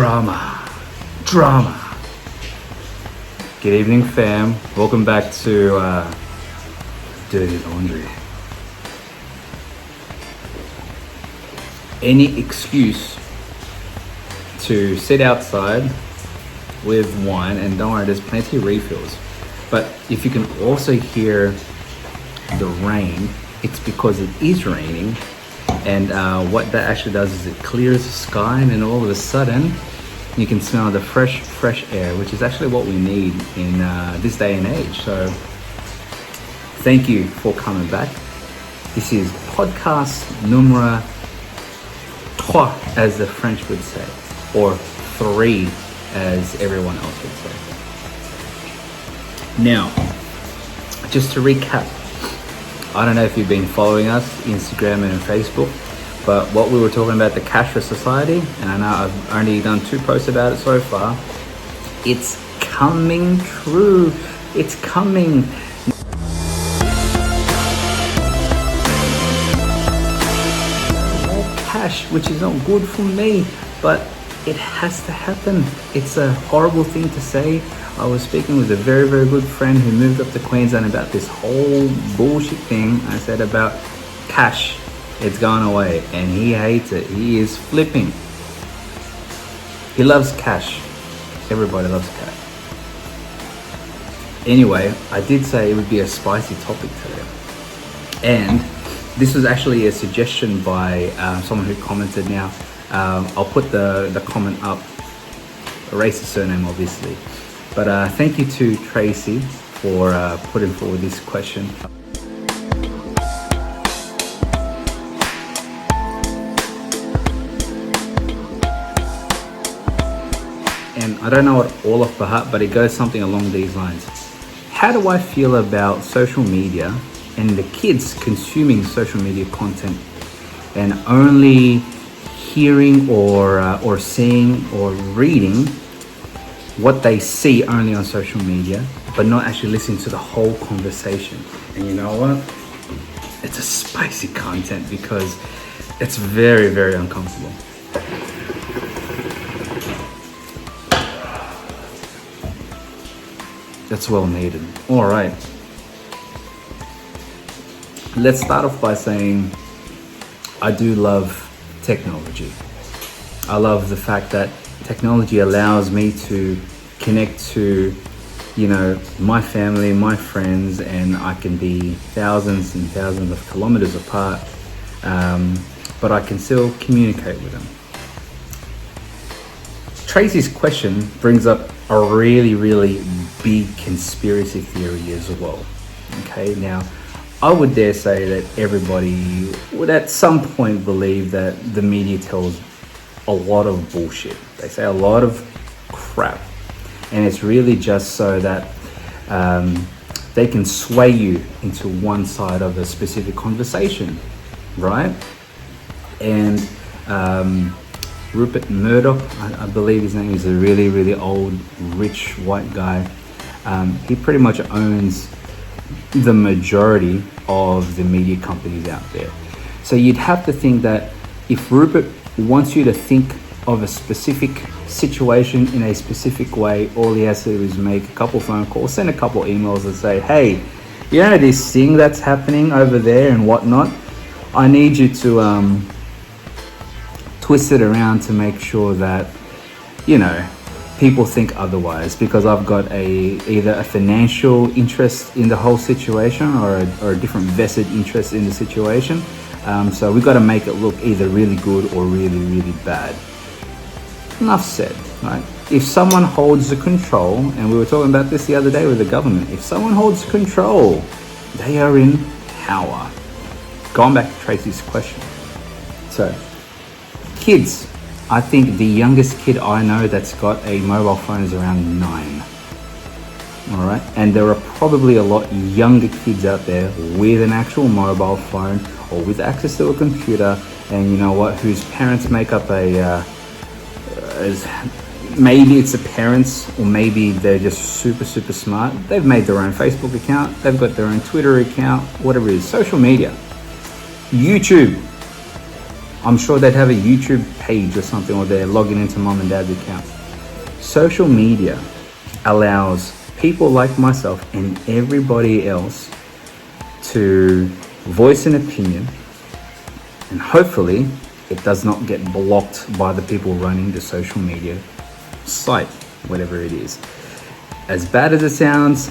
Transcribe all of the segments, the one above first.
Drama. Good evening, fam. Welcome back to Dirty Laundry. Any excuse to sit outside with wine, and don't worry, there's plenty of refills. But if you can also hear the rain, it's because it is raining. And what that actually does is it clears the sky, and then all of a sudden you can smell the fresh air, which is actually what we need in this day and age. So thank you for coming back. This is podcast numero 3, as the French would say, or 3 as everyone else would say. Now, just to recap, I don't know if you've been following us, Instagram and Facebook, but what we were talking about, the cashless society, and I know I've only done 2 posts about it so far. It's coming true. It's coming. More cash, which is not good for me, but it has to happen. It's a horrible thing to say. I was speaking with a very, very good friend who moved up to Queensland about this whole bullshit thing I said about cash. It's gone away, and he hates it. He is flipping. He loves cash. Everybody loves cash. Anyway, I did say it would be a spicy topic today. And this was actually a suggestion by someone who commented. Now, I'll put the comment up. Erase the surname, obviously. But thank you to Tracy for putting forward this question. And I don't know it all off by heart, but it goes something along these lines. How do I feel about social media and the kids consuming social media content and only hearing or seeing or reading what they see only on social media, but not actually listening to the whole conversation? And you know what? It's a spicy content because it's very, very uncomfortable. That's well needed. All right. Let's start off by saying I do love technology. I love the fact that technology allows me to connect to, my family, my friends, and I can be thousands and thousands of kilometers apart, but I can still communicate with them. Tracy's question brings up a really, really big conspiracy theory as well. Okay, now I would dare say that everybody would at some point believe that the media tells a lot of bullshit. They say a lot of crap, and it's really just so that they can sway you into one side of a specific conversation, right? And Rupert Murdoch, I believe his name, is a really, really old, rich white guy. He pretty much owns the majority of the media companies out there. So you'd have to think that if Rupert wants you to think of a specific situation in a specific way, all he has to do is make a couple phone calls, send a couple emails and say, hey, this thing that's happening over there and whatnot, I need you to twist it around to make sure that, people think otherwise, because I've got either a financial interest in the whole situation or a different vested interest in the situation. So we've got to make it look either really good or really, really bad. Enough said, right? If someone holds the control, and we were talking about this the other day with the government, if someone holds control, they are in power. Going back to Tracy's question. So, kids, I think the youngest kid I know that's got a mobile phone is around 9. All right, and there are probably a lot younger kids out there with an actual mobile phone or with access to a computer, and whose parents make up maybe it's the parents, or maybe they're just super, super smart. They've made their own Facebook account, they've got their own Twitter account, whatever it is, social media, YouTube. I'm sure they'd have a YouTube page or something, or they're logging into mom and dad's account. Social media allows people like myself and everybody else to voice an opinion, and hopefully it does not get blocked by the people running the social media site, whatever it is. As bad as it sounds,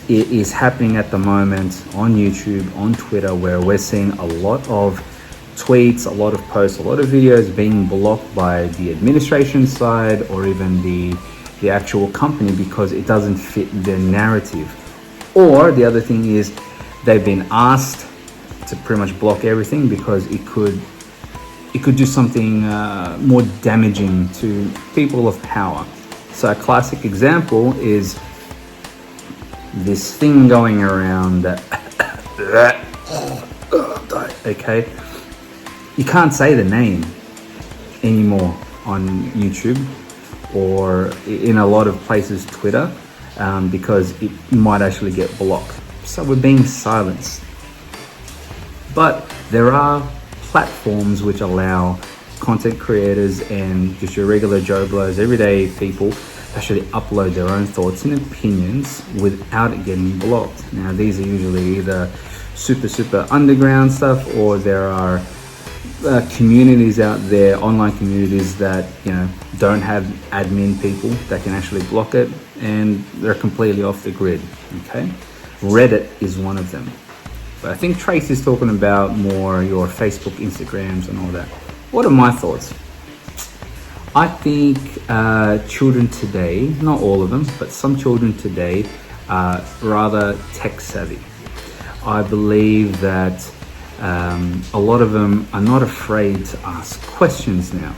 it is happening at the moment on YouTube, on Twitter, where we're seeing a lot of tweets, a lot of posts, a lot of videos being blocked by the administration side or even the actual company because it doesn't fit their narrative. Or the other thing is they've been asked to pretty much block everything because it could do something more damaging to people of power. So a classic example is this thing going around that okay, you can't say the name anymore on YouTube or in a lot of places Twitter because it might actually get blocked. So we're being silenced. But there are platforms which allow content creators and just your regular Joe Blows, everyday people, actually upload their own thoughts and opinions without it getting blocked. Now these are usually either super underground stuff, or there are communities out there, online communities that don't have admin people that can actually block it, and they're completely off the grid. Okay, Reddit is one of them. But I think Trace is talking about more your Facebook, Instagrams and all that. What are my thoughts? I think children today, not all of them, but some children today are rather tech savvy. I believe that a lot of them are not afraid to ask questions now.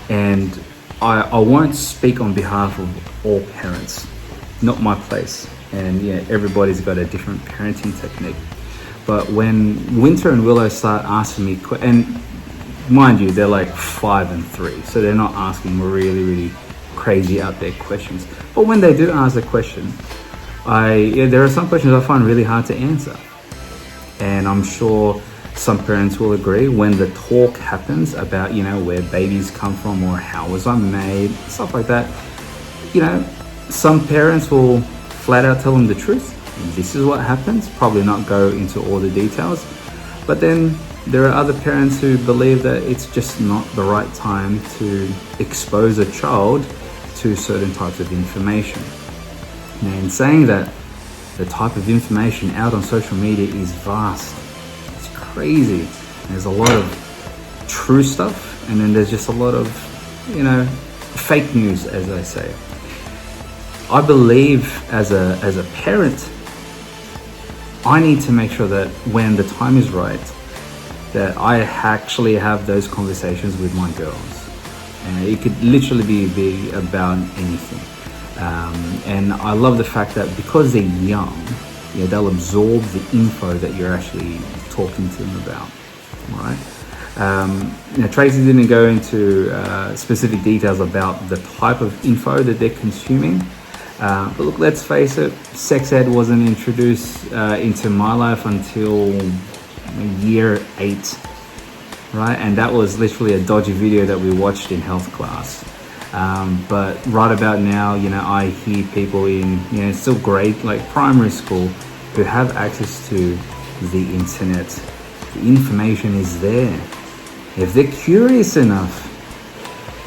And I won't speak on behalf of all parents, not my place. And everybody's got a different parenting technique. But when Winter and Willow start asking me, and mind you, they're like 5 and 3, so they're not asking really crazy out there questions. But when they do ask a question, there are some questions I find really hard to answer. And I'm sure some parents will agree when the talk happens about, where babies come from or how was I made, stuff like that. Some parents will flat out tell them the truth. This is what happens, probably not go into all the details. But then there are other parents who believe that it's just not the right time to expose a child to certain types of information. Now, in saying that, the type of information out on social media is vast. It's crazy. There's a lot of true stuff, and then there's just a lot of, fake news, as I say. I believe as a parent, I need to make sure that when the time is right, that I actually have those conversations with my girls. And it could literally be about anything. And I love the fact that because they're young, they'll absorb the info that you're actually talking to them about, right? Tracy didn't go into specific details about the type of info that they're consuming. But look, let's face it, sex ed wasn't introduced into my life until year 8, right? And that was literally a dodgy video that we watched in health class. But right about now, I hear people in, still grade, like primary school, who have access to the internet. The information is there. If they're curious enough,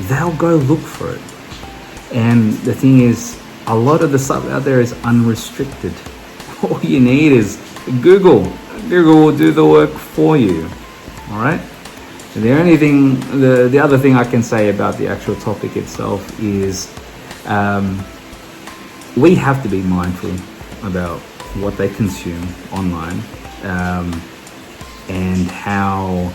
they'll go look for it. And the thing is, a lot of the stuff out there is unrestricted. All you need is Google. Google will do the work for you. All right? The other thing I can say about the actual topic itself is we have to be mindful about what they consume online and how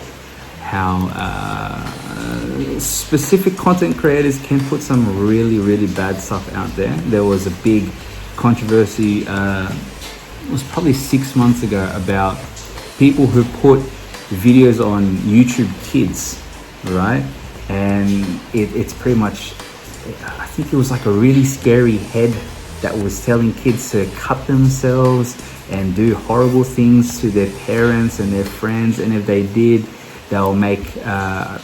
specific content creators can put some really bad stuff out there. There was a big controversy, it was probably 6 months ago, about people who put videos on YouTube Kids, right? And it's pretty much, I think it was like a really scary head that was telling kids to cut themselves and do horrible things to their parents and their friends, and if they did, They'll make, I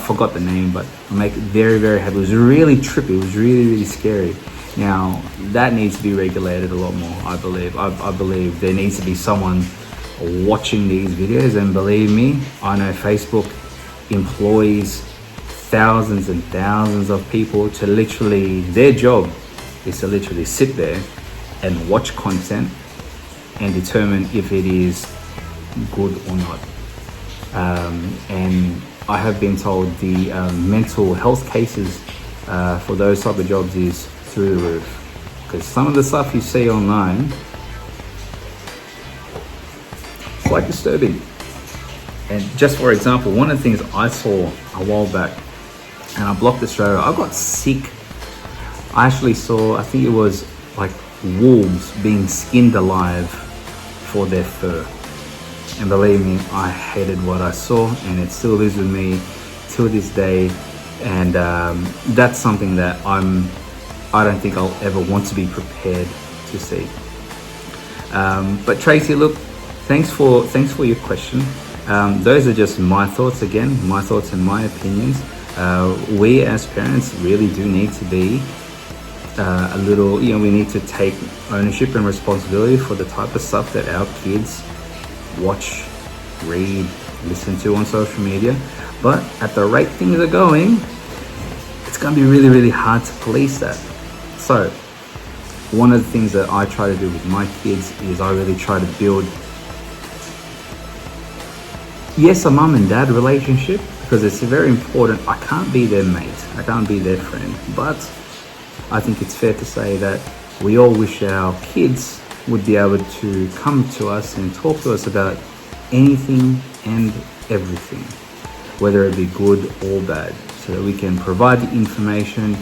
forgot the name, but they'll make it very, very heavy. It was really trippy. It was really, really scary. Now, that needs to be regulated a lot more, I believe. I believe there needs to be someone watching these videos, and believe me, I know Facebook employs thousands and thousands of people to literally, their job is to literally sit there and watch content and determine if it is good or not. And I have been told the mental health cases for those type of jobs is through the roof, because some of the stuff you see online, it's like disturbing. And just for example, one of the things I saw a while back, and I blocked the show, I got sick. I actually saw, I think it was like wolves being skinned alive for their fur. And believe me, I hated what I saw, and it still lives with me till this day. And that's something that I don't think I'll ever want to be prepared to see. But Tracy, look, thanks for your question. Those are just my thoughts, again, my thoughts and my opinions. We as parents really do need to be a little, we need to take ownership and responsibility for the type of stuff that our kids watch, read, listen to on social media. But at the rate things are going, it's going to be really, really hard to police that. So one of the things that I try to do with my kids is I really try to build, yes, a mum and dad relationship, because it's very important. I can't be their mate, I can't be their friend, but I think it's fair to say that we all wish our kids would be able to come to us and talk to us about anything and everything, whether it be good or bad, so that we can provide the information,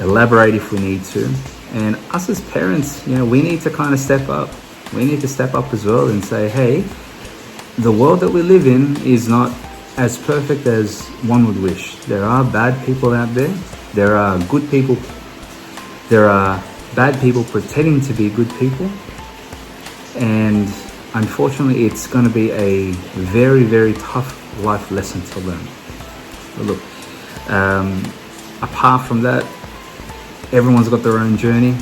elaborate if we need to. And us as parents, we need to kind of step up. We need to step up as well and say, hey, the world that we live in is not as perfect as one would wish. There are bad people out there. There are good people. There are bad people pretending to be good people. And unfortunately, it's going to be a very, very tough life lesson to learn. But look, apart from that, everyone's got their own journey.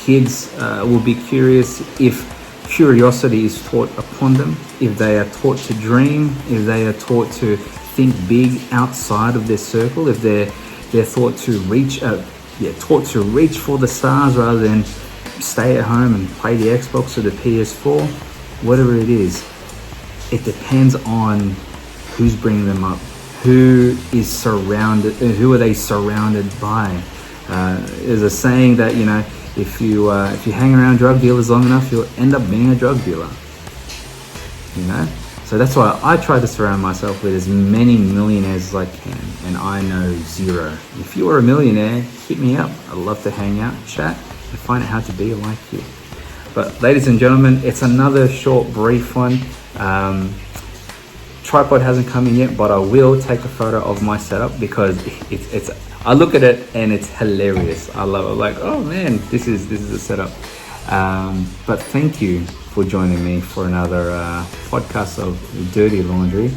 Kids will be curious if curiosity is taught upon them, if they are taught to dream, if they are taught to think big outside of their circle, if they're taught to reach for the stars rather than stay at home and play the Xbox or the PS4, whatever it is. It depends on who's bringing them up, who are they surrounded by. There's a saying that, if you hang around drug dealers long enough, you'll end up being a drug dealer. So that's why I try to surround myself with as many millionaires as I can, and I know zero. If you are a millionaire, hit me up. I'd love to hang out, chat, and find out how to be like you. But ladies and gentlemen, it's another short, brief one. Tripod hasn't come in yet, but I will take a photo of my setup because I look at it and it's hilarious. I love it. Like, oh man, this is a setup. But thank you for joining me for another podcast of Dirty Laundry.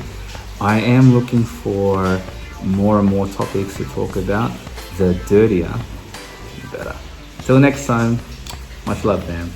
I am looking for more and more topics to talk about. The dirtier, the better. Till next time, much love, fam.